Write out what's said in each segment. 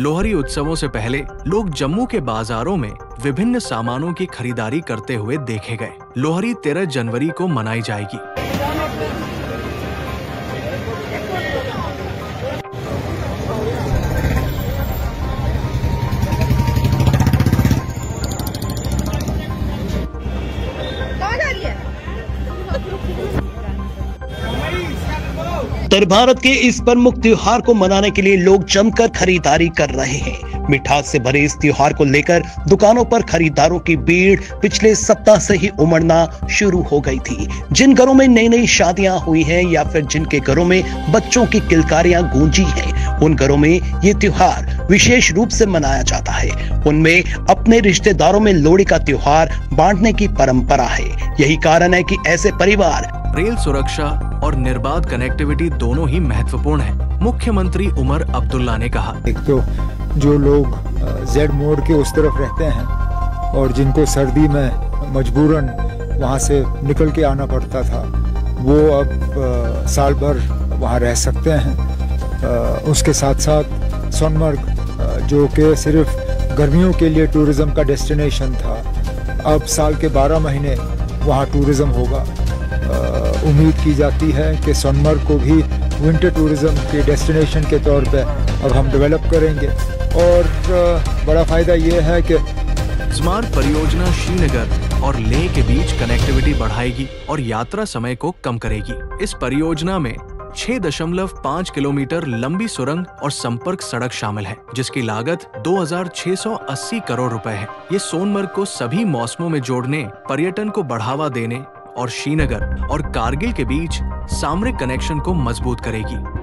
लोहरी उत्सवों से पहले लोग जम्मू के बाजारों में विभिन्न सामानों की खरीदारी करते हुए देखे गए। लोहरी 13 जनवरी को मनाई जाएगी। उत्तर भारत के इस प्रमुख त्योहार को मनाने के लिए लोग जमकर खरीदारी कर रहे हैं। मिठास से भरे इस त्योहार को लेकर दुकानों पर खरीदारों की भीड़ पिछले सप्ताह से ही उमड़ना शुरू हो गई थी। जिन घरों में नई नई शादियां हुई हैं या फिर जिनके घरों में बच्चों की किलकारियां गूंजी हैं, उन घरों में ये त्योहार विशेष रूप से मनाया जाता है। उनमें अपने रिश्तेदारों में लोहड़ी का त्योहार बांटने की परंपरा है। यही कारण है कि ऐसे परिवार रेल सुरक्षा और निर्बाध कनेक्टिविटी दोनों ही महत्वपूर्ण है। मुख्यमंत्री उमर अब्दुल्ला ने कहा, एक तो जो लोग जेड मोड़ के उस तरफ रहते हैं और जिनको सर्दी में मजबूरन वहाँ से निकल के आना पड़ता था, वो अब साल भर वहाँ रह सकते हैं। उसके साथ साथ सोनमर्ग जो कि सिर्फ गर्मियों के लिए टूरिज्म का डेस्टिनेशन था, अब साल के 12 महीने वहाँ टूरिज्म होगा। उम्मीद की जाती है कि सोनमर्ग को भी विंटर टूरिज्म के डेस्टिनेशन के तौर पे अब हम डेवलप करेंगे और बड़ा फ़ायदा ये है कि स्मार्ट परियोजना श्रीनगर और लेह के बीच कनेक्टिविटी बढ़ाएगी और यात्रा समय को कम करेगी। इस परियोजना में 6.5 किलोमीटर लंबी सुरंग और संपर्क सड़क शामिल है, जिसकी लागत 2680 करोड़ रुपए है। ये सोनमर्ग को सभी मौसमों में जोड़ने, पर्यटन को बढ़ावा देने और श्रीनगर और कारगिल के बीच सामरिक कनेक्शन को मजबूत करेगी।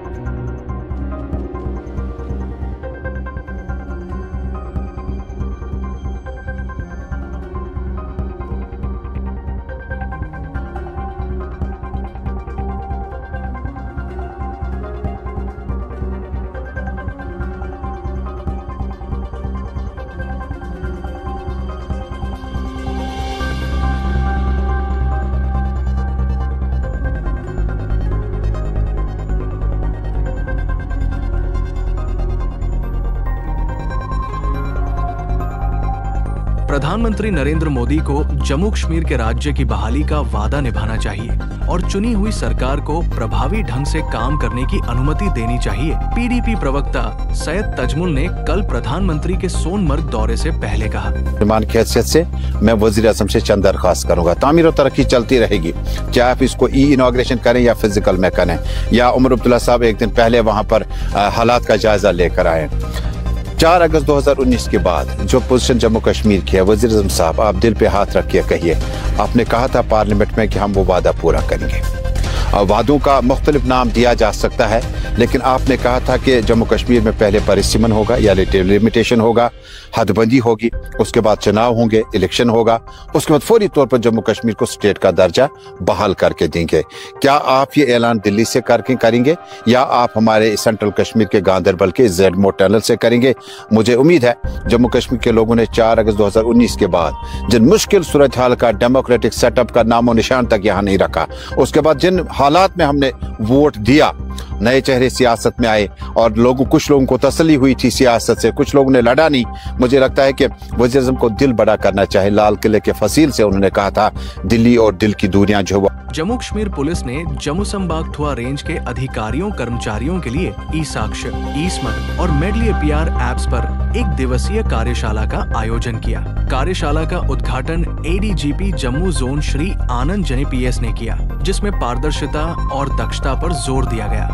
प्रधानमंत्री नरेंद्र मोदी को जम्मू कश्मीर के राज्य की बहाली का वादा निभाना चाहिए और चुनी हुई सरकार को प्रभावी ढंग से काम करने की अनुमति देनी चाहिए। पीडीपी प्रवक्ता सैयद तजमुल ने कल प्रधानमंत्री के सोनमर्ग दौरे से पहले कहा, मेहमान की हैसियत से मैं वज़ीर आज़म से चंद दरख्वास्त करूंगा। तामीर और तरक्की चलती रहेगी, चाहे आप इसको इनॉग्रेशन करें या फिजिकल में करें, या उमर अब्दुल्ला साहब एक दिन पहले वहां पर हालात का जायजा लेकर आए। 4 अगस्त 2019 के बाद जो पोजीशन जम्मू कश्मीर की है, वज़ीर आज़म साहब आप दिल पे हाथ रख के कहिए, आपने कहा था पार्लियामेंट में कि हम वो वादा पूरा करेंगे। वादों का मुख्तलिफ नाम दिया जा सकता है, लेकिन आपने कहा था कि जम्मू कश्मीर में पहले परिसीमन होगा या लिमिटेशन होगा, हदबंदी होगी, उसके बाद चुनाव होंगे, इलेक्शन होगा, उसके बाद फौरी तौर पर जम्मू कश्मीर को स्टेट का दर्जा बहाल करके देंगे। क्या आप ये ऐलान दिल्ली से करके करेंगे या आप हमारे सेंट्रल कश्मीर के गांदरबल के जेडमो टनल से करेंगे? मुझे उम्मीद है जम्मू कश्मीर के लोगों ने 4 अगस्त 2019 के बाद जिन मुश्किल सूरत हाल का डेमोक्रेटिक सेटअप का नामो निशान तक यहाँ नहीं रखा, उसके बाद जिन हालात में हमने वोट दिया, नए चेहरे सियासत में आए और कुछ लोगों को तसल्ली हुई थी सियासत से, कुछ लोगों ने लड़ा नहीं। मुझे लगता है कि वज़ीर आज़म को दिल बड़ा करना चाहिए। लाल किले के फसील से उन्होंने कहा था दिल्ली और दिल की दूरियां जो जम्मू कश्मीर पुलिस ने जम्मू संबागथुआ रेंज के अधिकारियों कर्मचारियों के लिए ई साक्ष्य, ई स्मरण और मेडली पीआर ऐप्स पर एक दिवसीय कार्यशाला का आयोजन किया। कार्यशाला का उद्घाटन एडीजीपी जम्मू जोन श्री आनंद जने पीएस ने किया, जिसमें पारदर्शिता और दक्षता पर जोर दिया गया।